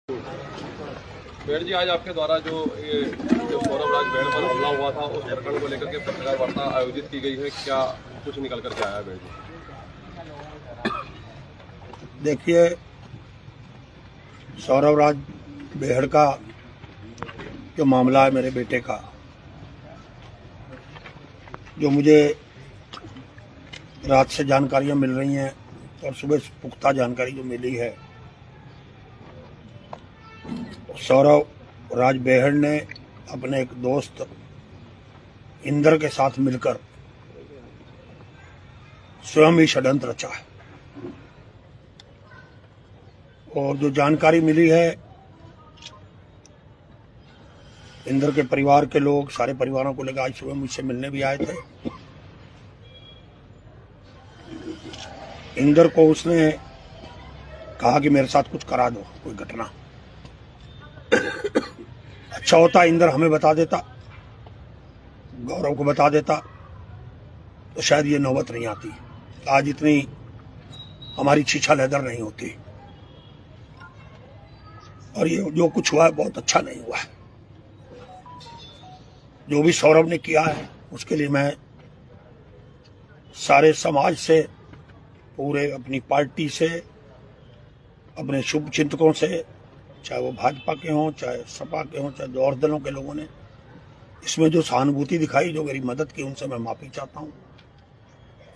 बेड़ जी, आज आपके द्वारा जो सौरभ राज बेड़ पर हमला हुआ था उस प्रकरण को लेकर के पत्रकार वार्ता आयोजित की गई है, क्या कुछ निकल कर के आया बेड़ जी? देखिए, सौरभ राज बेहड़ का जो मामला है मेरे बेटे का, जो मुझे रात से जानकारियां मिल रही हैं और सुबह पुख्ता जानकारी जो मिली है, सौरभ राज बेहड़ ने अपने एक दोस्त इंदर के साथ मिलकर स्वयं ही षड्यंत्र रचा है। और जो जानकारी मिली है, इंदर के परिवार के लोग सारे परिवारों को लेकर आज सुबह मुझसे मिलने भी आए थे। इंदर को उसने कहा कि मेरे साथ कुछ करा दो, कोई घटना। अच्छा होता इंदर हमें बता देता, गौरव को बता देता, तो शायद ये नौबत नहीं आती, आज इतनी हमारी छीछा लेदर नहीं होती। और ये जो कुछ हुआ है बहुत अच्छा नहीं हुआ है। जो भी सौरभ ने किया है उसके लिए मैं सारे समाज से, पूरे अपनी पार्टी से, अपने शुभ चिंतकों से, चाहे वो भाजपा के हों, चाहे सपा के हों, चाहे और दलों के लोगों ने इसमें जो सहानुभूति दिखाई, जो मेरी मदद की, उनसे मैं माफी चाहता हूं।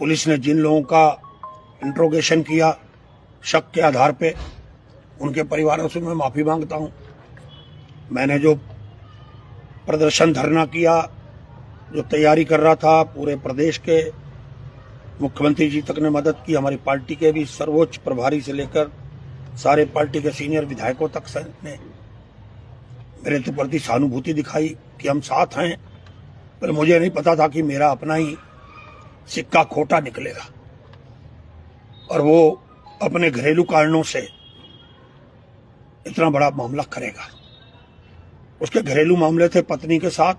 पुलिस ने जिन लोगों का इंट्रोगेशन किया शक के आधार पे, उनके परिवारों से मैं माफी मांगता हूं। मैंने जो प्रदर्शन धरना किया, जो तैयारी कर रहा था, पूरे प्रदेश के मुख्यमंत्री जी तक ने मदद की, हमारी पार्टी के भी सर्वोच्च प्रभारी से लेकर सारे पार्टी के सीनियर विधायकों तक ने मेरे प्रति सहानुभूति दिखाई कि हम साथ हैं। पर मुझे नहीं पता था कि मेरा अपना ही सिक्का खोटा निकलेगा और वो अपने घरेलू कारणों से इतना बड़ा मामला करेगा। उसके घरेलू मामले थे पत्नी के साथ,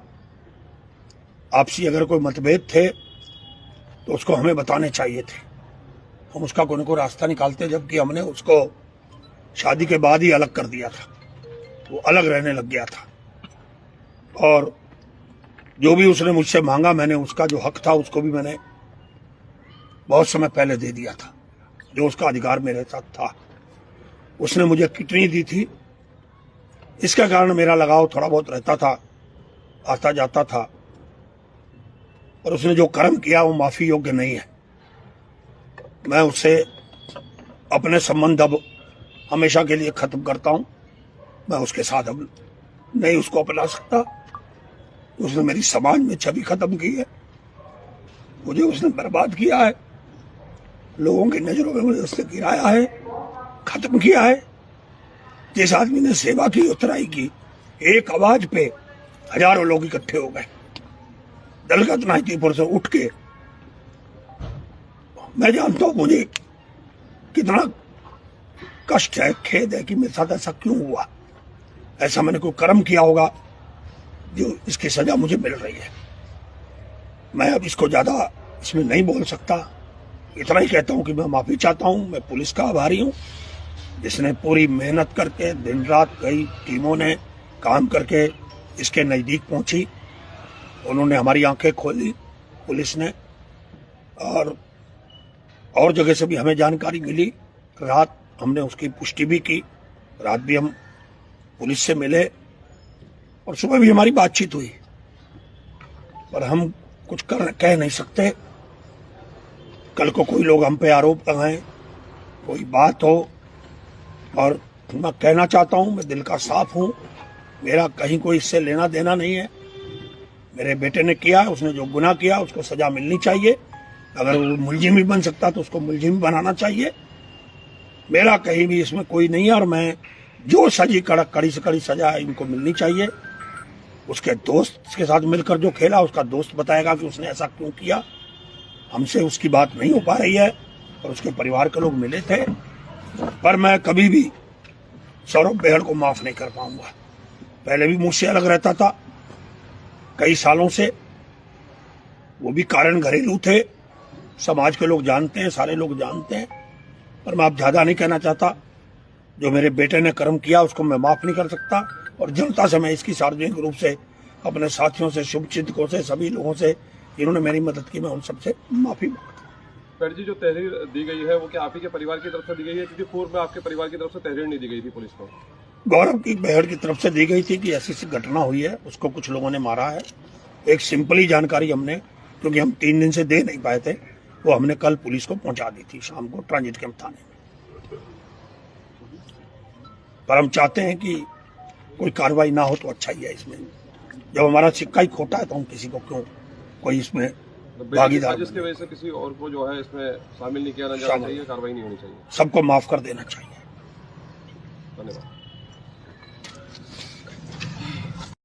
आपसी अगर कोई मतभेद थे तो उसको हमें बताने चाहिए थे, हम उसका कोई न कोई रास्ता निकालते, जबकि हमने उसको शादी के बाद ही अलग कर दिया था, वो अलग रहने लग गया था। और जो भी उसने मुझसे मांगा, मैंने उसका जो हक था उसको भी मैंने बहुत समय पहले दे दिया था, जो उसका अधिकार मेरे साथ था। उसने मुझे किडनी दी थी, इसके कारण मेरा लगाव थोड़ा बहुत रहता था, आता जाता था। और उसने जो कर्म किया वो माफी योग्य नहीं है। मैं उससे अपने संबंध अब हमेशा के लिए खत्म करता हूं। मैं उसके साथ अब नहीं उसको अपना सकता। उसने मेरी समाज में छवि खत्म की है, मुझे उसने बर्बाद किया है, लोगों की नजरों में मुझे उसने गिराया है, खत्म किया है। जिस आदमी ने सेवा की, उतराई की, एक आवाज पे हजारों लोग इकट्ठे हो गए, दलगत नाइतीपुर से उठ के। मैं जानता हूं मुझे कितना कष्ट है, खेद है कि मेरे साथ ऐसा क्यों हुआ। ऐसा मैंने कोई कर्म किया होगा जो इसकी सजा मुझे मिल रही है। मैं अब इसको ज्यादा इसमें नहीं बोल सकता, इतना ही कहता हूं कि मैं माफी चाहता हूं। मैं पुलिस का आभारी हूं, जिसने पूरी मेहनत करके दिन रात कई टीमों ने काम करके इसके नजदीक पहुंची। उन्होंने हमारी आंखें खोली, पुलिस ने, और जगह से भी हमें जानकारी मिली। रात हमने उसकी पुष्टि भी की, रात भी हम पुलिस से मिले और सुबह भी हमारी बातचीत हुई। पर हम कुछ कह नहीं सकते। कल को कोई लोग हम पे आरोप लगाएं, कोई बात हो। और मैं कहना चाहता हूं, मैं दिल का साफ हूं, मेरा कहीं कोई इससे लेना देना नहीं है। मेरे बेटे ने किया, उसने जो गुनाह किया उसको सजा मिलनी चाहिए। अगर वो मुलजिम भी बन सकता तो उसको मुलजिम भी बनाना चाहिए। मेरा कहीं भी इसमें कोई नहीं है। और मैं जो सजी कड़ी से कड़ी सजा है इनको मिलनी चाहिए। उसके दोस्त के साथ मिलकर जो खेला, उसका दोस्त बताएगा कि उसने ऐसा क्यों किया। हमसे उसकी बात नहीं हो पा रही है और उसके परिवार के लोग मिले थे, पर मैं कभी भी सौरभ बेहड़ को माफ नहीं कर पाऊंगा। पहले भी मुझसे अलग रहता था कई सालों से, वो भी कारण घरेलू थे, समाज के लोग जानते हैं, सारे लोग जानते हैं। पर मैं अब ज्यादा नहीं कहना चाहता। जो मेरे बेटे ने कर्म किया उसको मैं माफ नहीं कर सकता, और जनता से मैं इसकी सार्वजनिक रूप से अपने साथियों से, शुभचिंतकों से, सभी लोगों से जिन्होंने मेरी मदद की, मैं उन सबसे माफी मांगता हूं। पेड़ जी, जो तहरीर दी गई है वो क्या आप ही के परिवार की तरफ से दी गई है? क्योंकि पूर्व में आपके परिवार की तरफ से तहरीर नहीं दी गई थी पुलिस को। गौरव की बहड़ की तरफ से दी गई थी कि ऐसी घटना हुई है, उसको कुछ लोगों ने मारा है। एक सिंपल ही जानकारी हमने, क्योंकि हम 3 दिन से दे नहीं पाए थे, वो हमने कल पुलिस को पहुंचा दी थी शाम को ट्रांजिट कैंप थाने में। पर हम चाहते हैं कि कोई कार्रवाई ना हो तो अच्छा ही है। इसमें जब हमारा सिक्का ही खोटा है तो हम किसी को क्यों कोई इसमें भागीदार, जिसकी वजह से किसी और को जो है इसमें शामिल नहीं किया जाना चाहिए, कार्रवाई नहीं होनी चाहिए, सबको माफ कर देना चाहिए। धन्यवाद।